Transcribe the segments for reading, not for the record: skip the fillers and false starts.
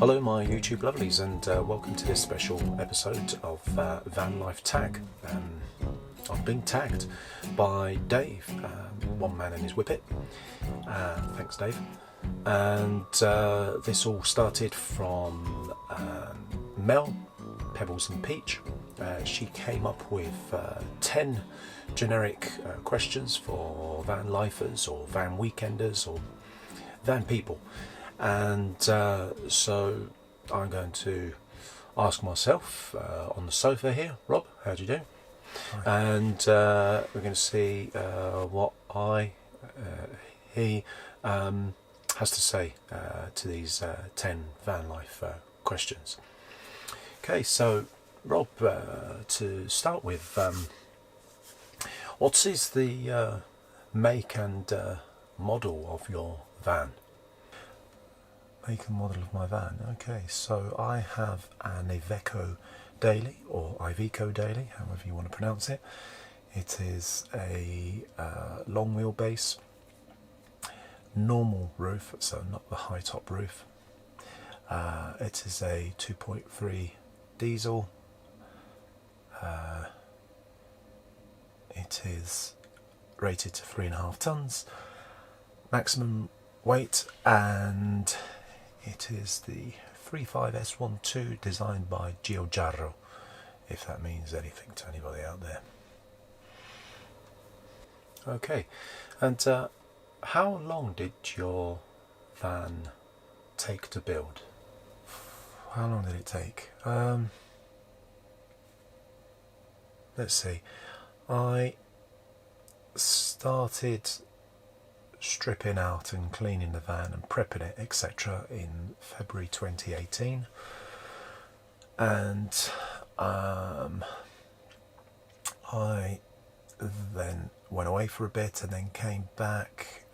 Hello my YouTube lovelies, and welcome to this special episode of Van Life Tag. I've been tagged by Dave. One man name is Whippet. Thanks Dave. And this all started from Mel, Pebbles and Peach. She came up with 10 generic questions for van lifers or van weekenders or van people. And so I'm going to ask myself on the sofa here, Rob, how do you do? Hi. And we're going to see what he has to say to these 10 van life questions. Okay, so Rob, to start with, what is the make and model of your van? Make and model of my van. Okay, so I have an Iveco Daily, or Iveco Daily, however you want to pronounce it. It is a long wheelbase, normal roof, so not the high top roof. It is a 2.3 diesel. It is rated to 3.5 tons maximum weight, and it is the 35S12 designed by Giugiaro, if that means anything to anybody out there. Okay, and how long did your van take to build? How long did it take? Let's see. I started stripping out and cleaning the van and prepping it, etc. in February 2018, and I then went away for a bit and then came back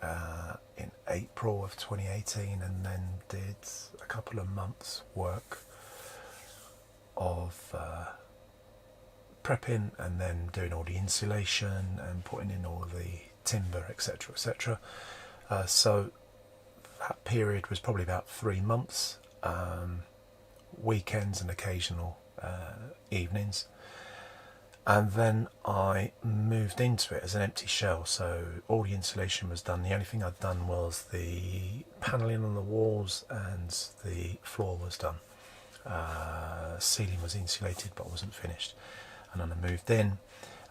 in April of 2018, and then did a couple of months work of prepping and then doing all the insulation and putting in all the timber, etc, etc. So that period was probably about 3 months, weekends and occasional evenings, and then I moved into it as an empty shell. So all the insulation was done. The only thing I'd done was the panelling on the walls, and the floor was done. Ceiling was insulated but wasn't finished, and then I moved in,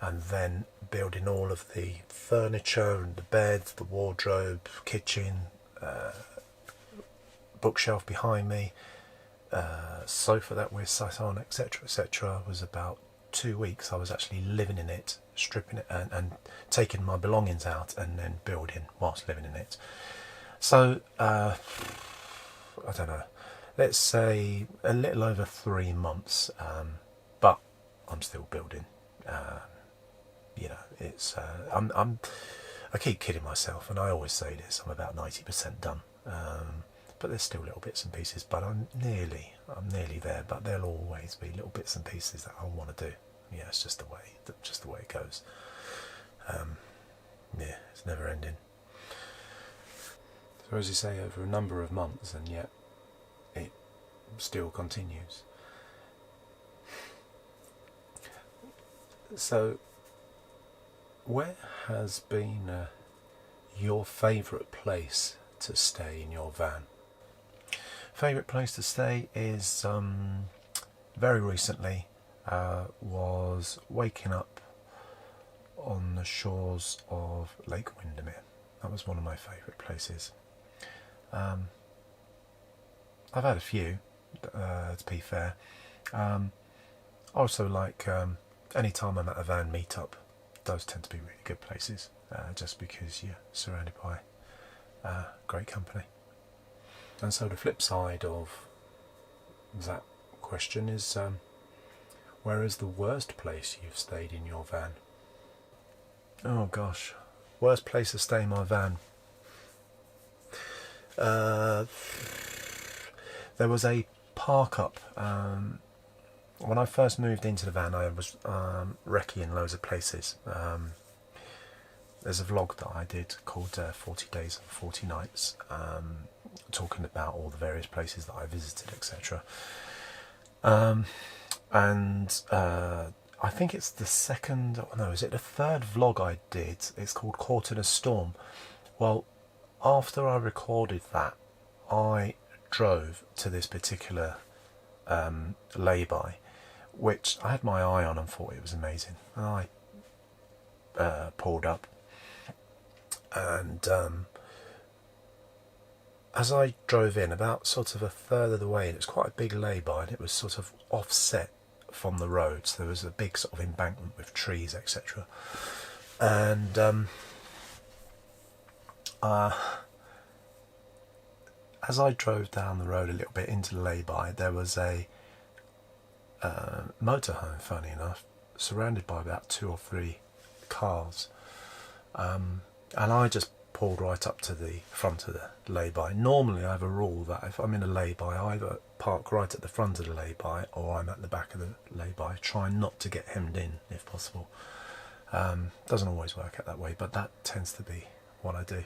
and then building all of the furniture and the bed, the wardrobe, kitchen, bookshelf behind me, sofa that we're sat on, etc, etc, was about 2 weeks. I was actually living in it, stripping it and taking my belongings out and then building whilst living in it. So I don't know, let's say a little over 3 months, but I'm still building. You know, it's I keep kidding myself, and I always say this, I'm about 90% done, but there's still little bits and pieces, but I'm nearly there. But there'll always be little bits and pieces that I want to do. Yeah, it's just the way it goes. Yeah, it's never ending. So as you say, over a number of months, and yet it still continues. So where has been your favourite place to stay in your van? Favourite place to stay is very recently was waking up on the shores of Lake Windermere. That was one of my favourite places. I've had a few, to be fair. I also like any time I'm at a van meetup. Those tend to be really good places, just because you're surrounded by great company. And so the flip side of that question is, where is the worst place you've stayed in your van? Oh gosh, worst place to stay in my van. There was a park up. When I first moved into the van, I was recceing loads of places. There's a vlog that I did called 40 Days and 40 Nights, talking about all the various places that I visited, etc. And I think it's the second, no, is it the third vlog I did? It's called Caught in a Storm. Well, after I recorded that, I drove to this particular lay-by, which I had my eye on and thought it was amazing. And I pulled up, and as I drove in, about sort of a third of the way, and it was quite a big lay-by, and it was sort of offset from the road, so there was a big sort of embankment with trees, etc. And as I drove down the road a little bit into the lay-by, there was a motorhome, funny enough, surrounded by about 2 or 3 cars, and I just pulled right up to the front of the lay-by. Normally I have a rule that if I'm in a lay-by, I either park right at the front of the lay-by or I'm at the back of the lay-by, trying not to get hemmed in if possible. Doesn't always work out that way, but that tends to be what I do.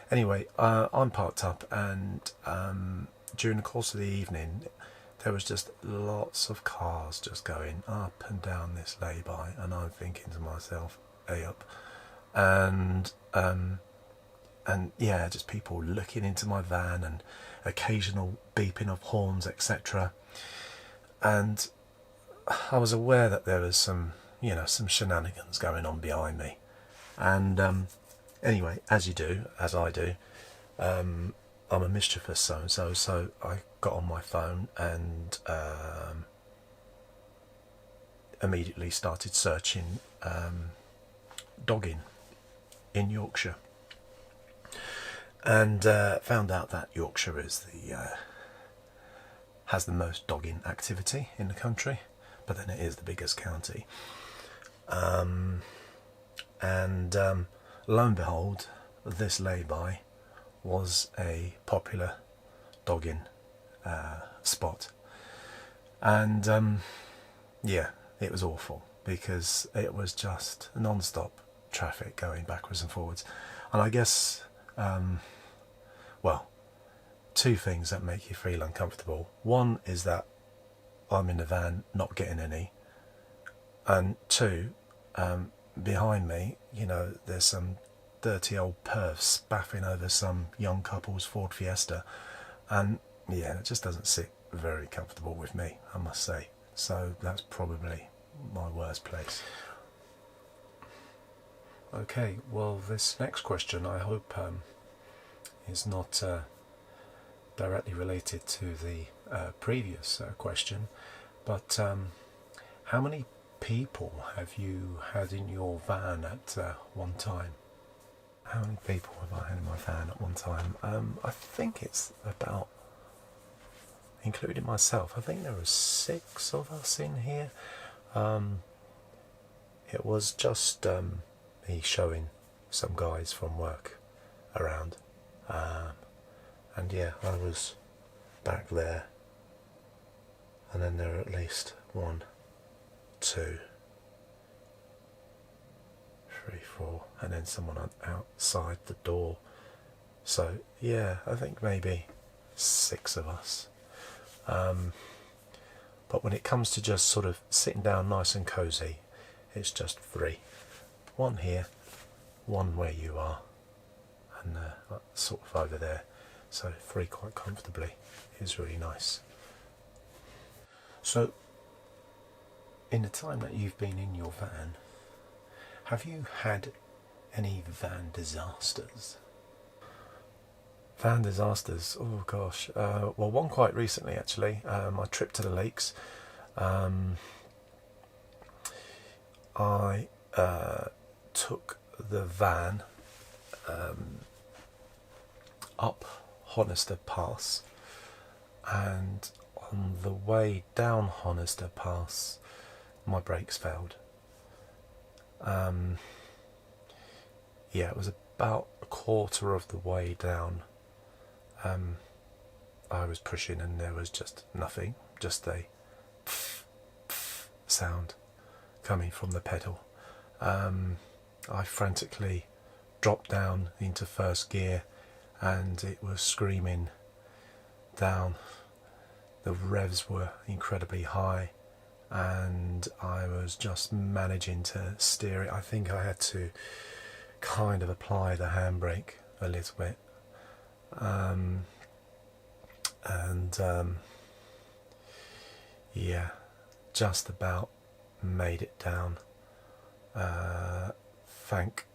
Anyway, I'm parked up, and during the course of the evening there was just lots of cars just going up and down this lay-by, and I'm thinking to myself, hey up. And yeah, just people looking into my van and occasional beeping of horns, etc. And I was aware that there was some, you know, some shenanigans going on behind me. And anyway, as you do, as I do, I'm a mischievous so-and-so, so I got on my phone and immediately started searching dogging in Yorkshire, and found out that Yorkshire is has the most dogging activity in the country, but then it is the biggest county. And lo and behold, this lay-by was a popular dogging spot, and yeah, it was awful because it was just non-stop traffic going backwards and forwards. And I guess well, 2 things that make you feel uncomfortable. One is that I'm in the van not getting any, and 2, behind me, you know, there's some dirty old pervs spaffing over some young couple's Ford Fiesta, and yeah, it just doesn't sit very comfortable with me, I must say. So that's probably my worst place. Okay, well, this next question I hope is not directly related to the previous question, but how many people have you had in your van at one time? How many people have I had in my van at one time? I think it's about, including myself, I think there were 6 of us in here. It was just me showing some guys from work around, and yeah, I was back there, and then there were at least 1, 2, 3, 4, and then someone outside the door. So yeah, I think maybe 6 of us. But when it comes to just sort of sitting down nice and cosy, it's just 3. 1 here, 1 where you are, and sort of over there. So 3 quite comfortably is really nice. So in the time that you've been in your van, have you had any van disasters? Van disasters, oh gosh. Well, one quite recently actually, my trip to the lakes. I took the van up Honister Pass, and on the way down Honister Pass my brakes failed. Yeah, it was about a quarter of the way down. I was pushing and there was just nothing, just a pff, pff sound coming from the pedal. I frantically dropped down into first gear and it was screaming down, the revs were incredibly high, and I was just managing to steer it. I think I had to kind of apply the handbrake a little bit, yeah, just about made it down. Thank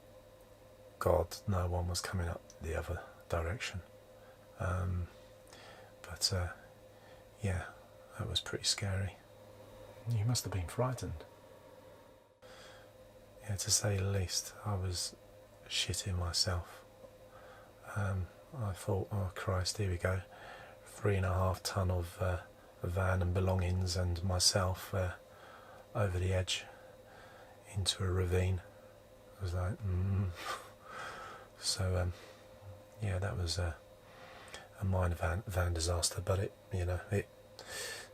God no one was coming up the other direction, but yeah, that was pretty scary. You must have been frightened. Yeah, to say the least. I was shitting myself. I thought, oh Christ, here we go, 3.5 ton of van and belongings and myself over the edge into a ravine. I was like, So yeah, that was a minor van disaster, but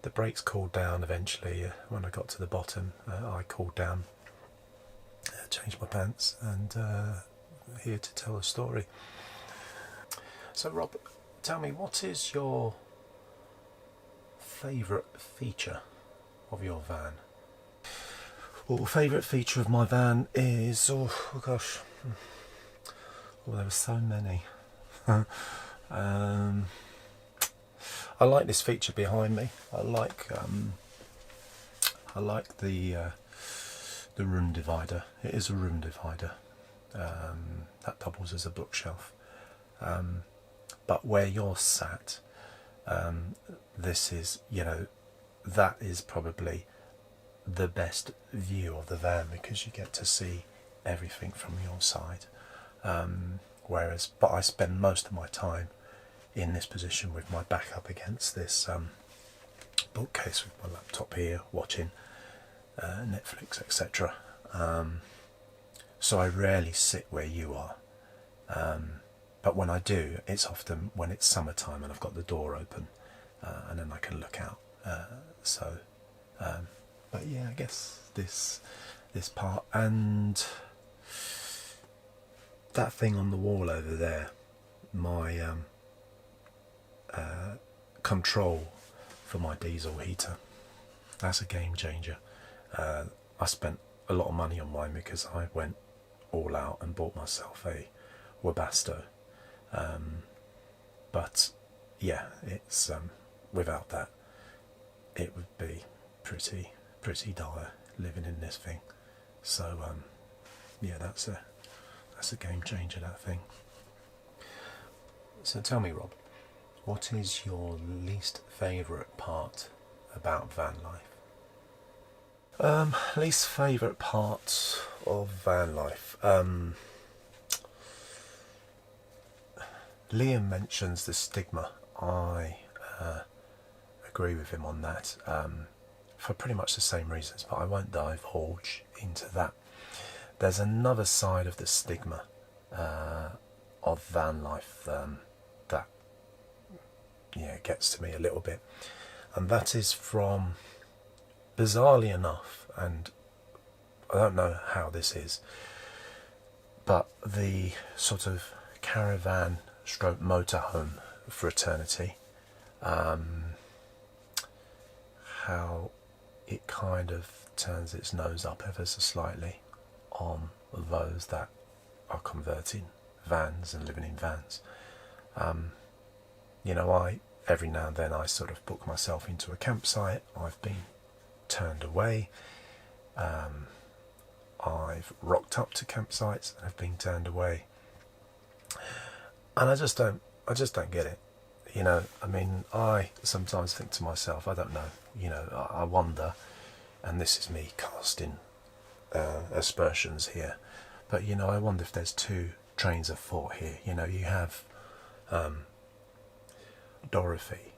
the brakes cooled down eventually. When I got to the bottom, I cooled down, changed my pants, and here to tell a story. So Rob, tell me, what is your favourite feature of your van? Well, favourite feature of my van is, oh gosh, there were so many. I like this feature behind me. I like the room divider. It is a room divider. That doubles as a bookshelf. But where you're sat, this is, that is probably the best view of the van, because you get to see everything from your side. But I spend most of my time in this position with my back up against this bookcase with my laptop here, watching Netflix, etc. So I rarely sit where you are, but when I do, it's often when it's summertime and I've got the door open, and then I can look out. But yeah, I guess this part, and that thing on the wall over there, my control for my diesel heater, that's a game changer. I spent a lot of money on mine because I went all out and bought myself a Webasto, but yeah, it's without that it would be pretty dire living in this thing. So yeah, that's a game changer, that thing. So tell me, Rob, what is your least favourite part about van life? Least favourite part of van life. Liam mentions the stigma. I agree with him on that, for pretty much the same reasons, but I won't divulge into that. There's another side of the stigma of van life that gets to me a little bit, and that is from, bizarrely enough, and I don't know how this is, but the sort of caravan stroke motorhome fraternity, how it kind of turns its nose up ever so slightly on those that are converting vans and living in vans. Every now and then I sort of book myself into a campsite. I've been turned away. I've rocked up to campsites and have been turned away, and I just don't get it. I sometimes think to myself, I don't know, I wonder, and this is me casting aspersions here, but I wonder if there's two trains of thought here. You have Dorothy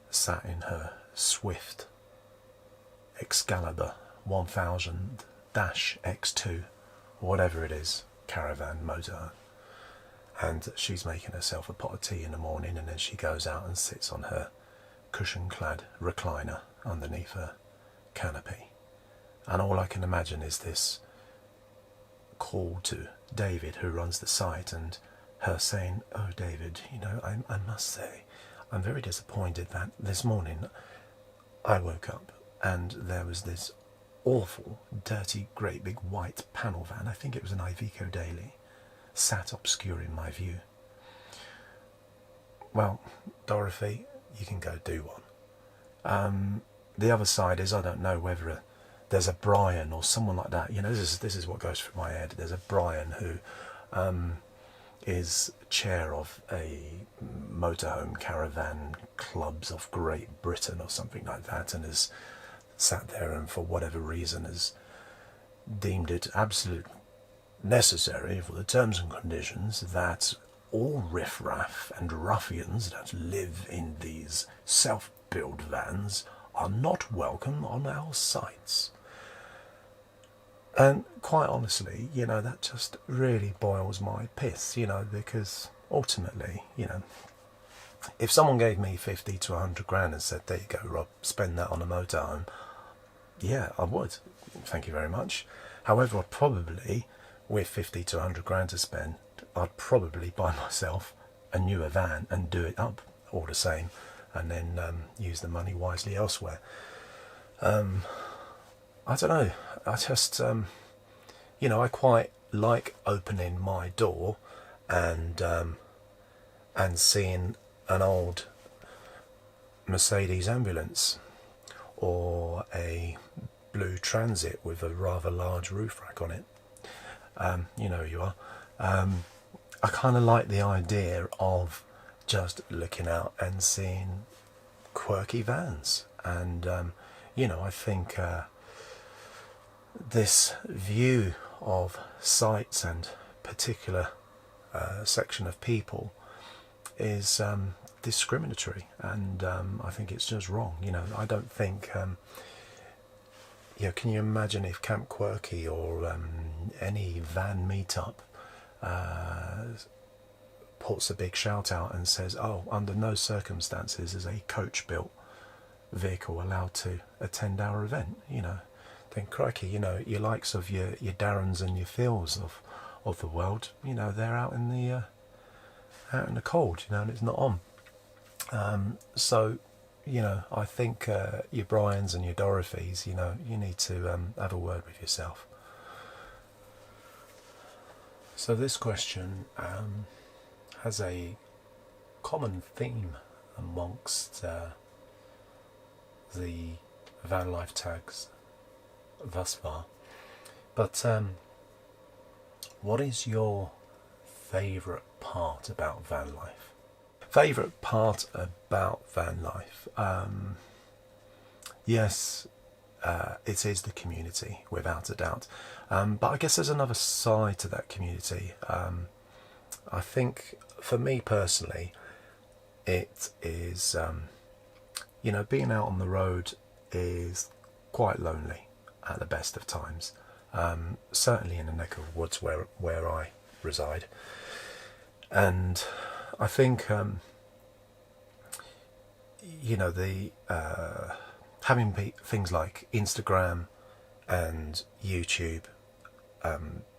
sat in her Swift Excalibur 1000-X2, whatever it is, caravan motor, and she's making herself a pot of tea in the morning, and then she goes out and sits on her cushion-clad recliner underneath her canopy, and all I can imagine is this call to David, who runs the site, and her saying, "Oh, David, I must say, I'm very disappointed that this morning I woke up and there was this awful, dirty, great big white panel van, I think it was an Iveco Daily, sat obscuring my view." Well, Dorothy, you can go do one. The other side is, I don't know whether there's a Brian or someone like that. This is what goes through my head. There's a Brian who is chair of a motorhome caravan clubs of Great Britain or something like that, and has sat there and for whatever reason has deemed it absolutely necessary for the terms and conditions that all riffraff and ruffians that live in these self-built vans are not welcome on our sites. And quite honestly, that just really boils my piss, because ultimately, if someone gave me 50 to 100 grand and said, "There you go, Rob, spend that on a motorhome," yeah, I would. Thank you very much. However, I'd probably, with 50 to 100 grand to spend, I'd probably buy myself a newer van and do it up all the same, and then use the money wisely elsewhere. I don't know. I just, I quite like opening my door and seeing an old Mercedes ambulance or a blue Transit with a rather large roof rack on it. You know who you are. I kind of like the idea of just looking out and seeing quirky vans, and I think this view of sites and particular section of people is discriminatory, and I think it's just wrong. I don't think can you imagine if Camp Quirky or any van meetup puts a big shout out and says, "Oh, under no circumstances is a coach built vehicle allowed to attend our event," then crikey, your likes of your Darrens and your Phils of the world, they're out in the cold, and it's not on. So I think your Brians and your Dorothys, you need to have a word with yourself. So this question has a common theme amongst the van life tags thus far, but what is your favourite part about van life? Favourite part about van life? Yes, it is the community, without a doubt. But I guess there's another side to that community. I think, for me personally, it is, being out on the road is quite lonely at the best of times. Certainly in the neck of woods where I reside. And I think, having things like Instagram and YouTube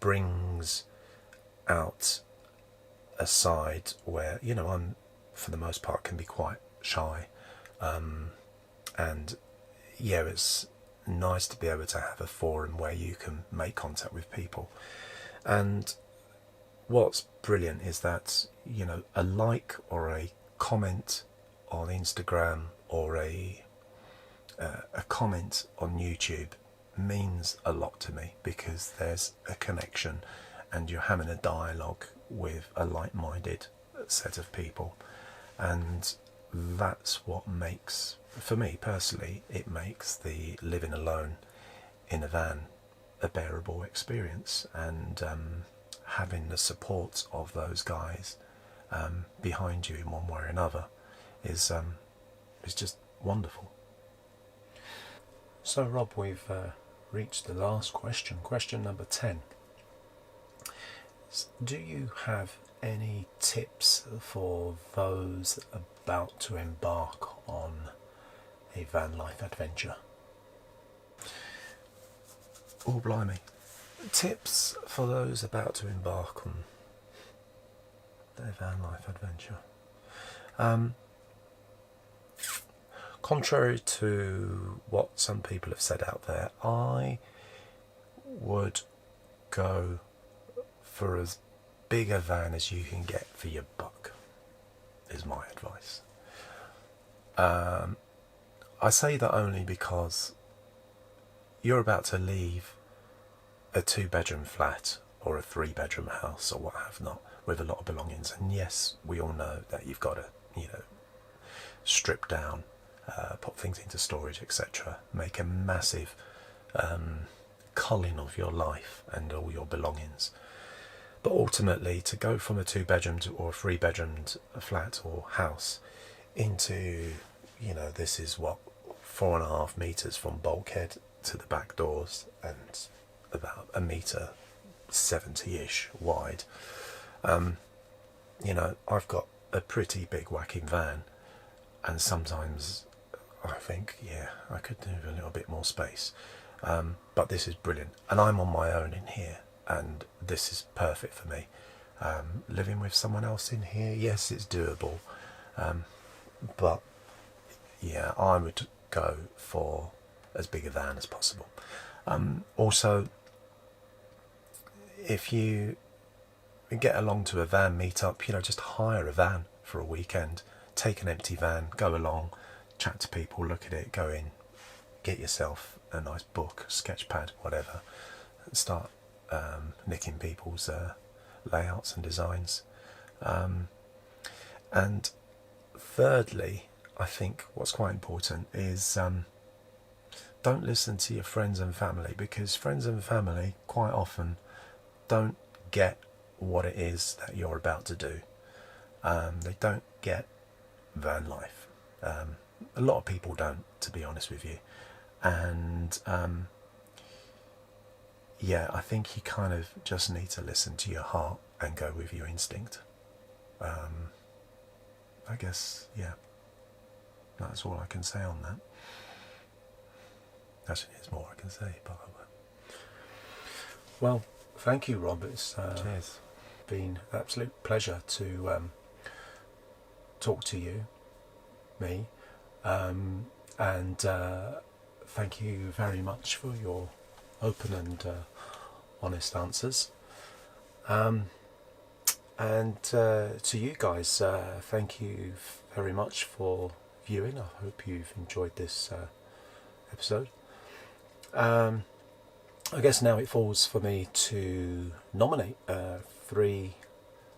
brings out a side where, I'm, for the most part, can be quite shy. And yeah, it's nice to be able to have a forum where you can make contact with people. And what's brilliant is that, a like or a comment on Instagram or a comment on YouTube means a lot to me, because there's a connection and you're having a dialogue with a like-minded set of people, and that's what makes, for me personally, it makes the living alone in a van a bearable experience, and having the support of those guys behind you in one way or another is just wonderful. So Rob, we've reached the last question, question number 10. Do you have any tips for those about to embark on a van life adventure? Oh, blimey. Tips for those about to embark on their van life adventure. Contrary to what some people have said out there, I would go for as big a van as you can get for your buck, is my advice. I say that only because you're about to leave a 2-bedroom flat or a 3-bedroom house or what have not with a lot of belongings, and yes, we all know that you've got to, strip down, put things into storage, etc., make a massive culling of your life and all your belongings. But ultimately, to go from a 2-bedroom or a 3-bedroom flat or house into, this is what, 4.5 meters from bulkhead to the back doors and about 1.70-ish wide. I've got a pretty big whacking van, and sometimes I think, I could do with a little bit more space. But this is brilliant, and I'm on my own in here, and this is perfect for me. Living with someone else in here, yes, it's doable, but yeah, I would go for as big a van as possible. Also, if you get along to a van meetup, just hire a van for a weekend, take an empty van, go along, chat to people, look at it, go in, get yourself a nice book, sketch pad, whatever, and start nicking people's layouts and designs. And thirdly, I think what's quite important is don't listen to your friends and family, because friends and family quite often don't get what it is that you're about to do. They don't get van life. A lot of people don't, to be honest with you. And I think you kind of just need to listen to your heart and go with your instinct. I guess, that's all I can say on that. Actually, there's more I can say, but I won't. Well, thank you, Rob. It's Cheers. been an absolute pleasure to talk to you, me, and thank you very much for your open and honest answers. And to you guys, thank you very much for viewing. I hope you've enjoyed this episode. I guess now it falls for me to nominate 3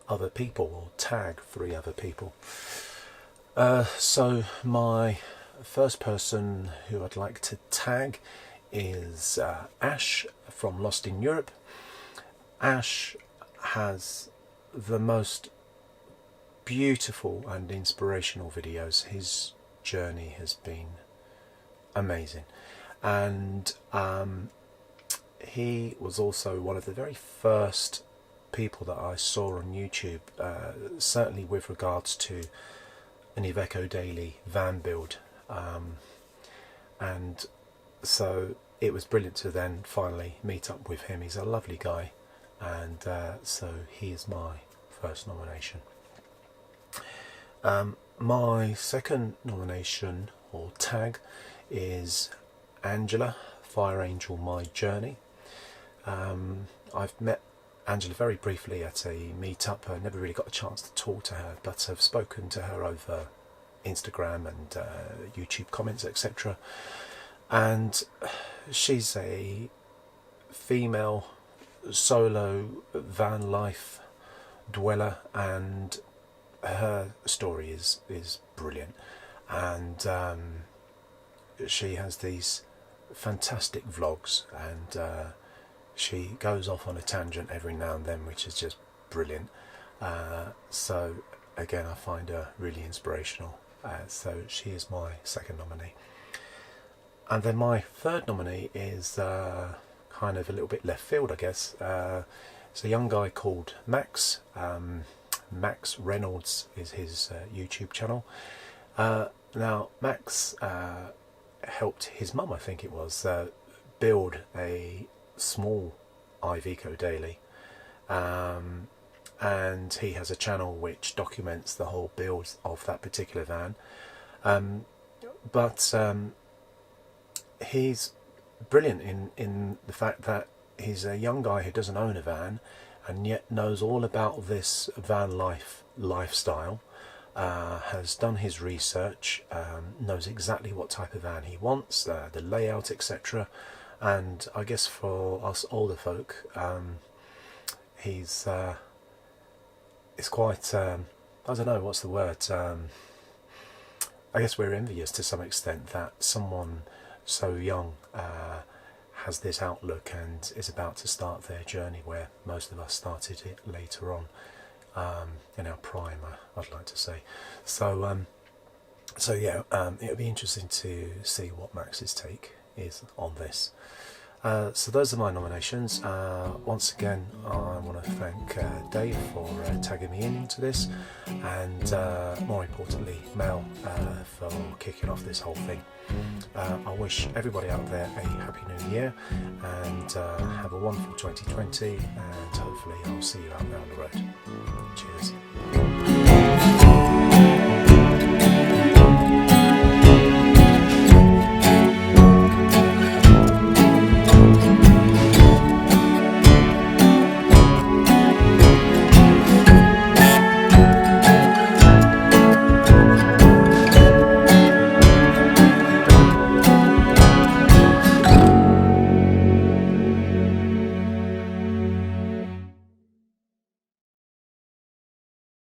other people, or tag 3 other people. So my first person who I'd like to tag is Ash from Lost in Europe. Ash has the most beautiful and inspirational videos. His journey has been amazing, and he was also one of the very first people that I saw on YouTube, certainly with regards to an Iveco Daily van build, and so it was brilliant to then finally meet up with him. He's a lovely guy, and so he is my first nomination. My second nomination or tag is Angela, Fire Angel My Journey. I've met Angela very briefly at a meetup. I never really got a chance to talk to her, but I've spoken to her over Instagram and YouTube comments, etc. And she's a female solo van life dweller, and her story is brilliant, and she has these fantastic vlogs, and she goes off on a tangent every now and then, which is just brilliant. So again, I find her really inspirational, so she is my second nominee. And then my third nominee is kind of a little bit left field, I guess. It's a young guy called Max. Max Reynolds is his YouTube channel. Now, Max helped his mum, I think it was, build a small Iveco Daily, and and he has a channel which documents the whole build of that particular van. But he's brilliant in the fact that he's a young guy who doesn't own a van and yet knows all about this van lifestyle, has done his research, knows exactly what type of van he wants, the layout, etc. And I guess for us older folk, it's quite, I don't know, what's the word, I guess we're envious to some extent that someone so young has this outlook and is about to start their journey, where most of us started it later on, in our prime, I'd like to say. So yeah, it'll be interesting to see what Max's take is on this. So those are my nominations. Once again, I want to thank Dave for tagging me into this, and more importantly Mel for kicking off this whole thing. I wish everybody out there a happy new year, and have a wonderful 2020, and hopefully I'll see you out down the road. Cheers.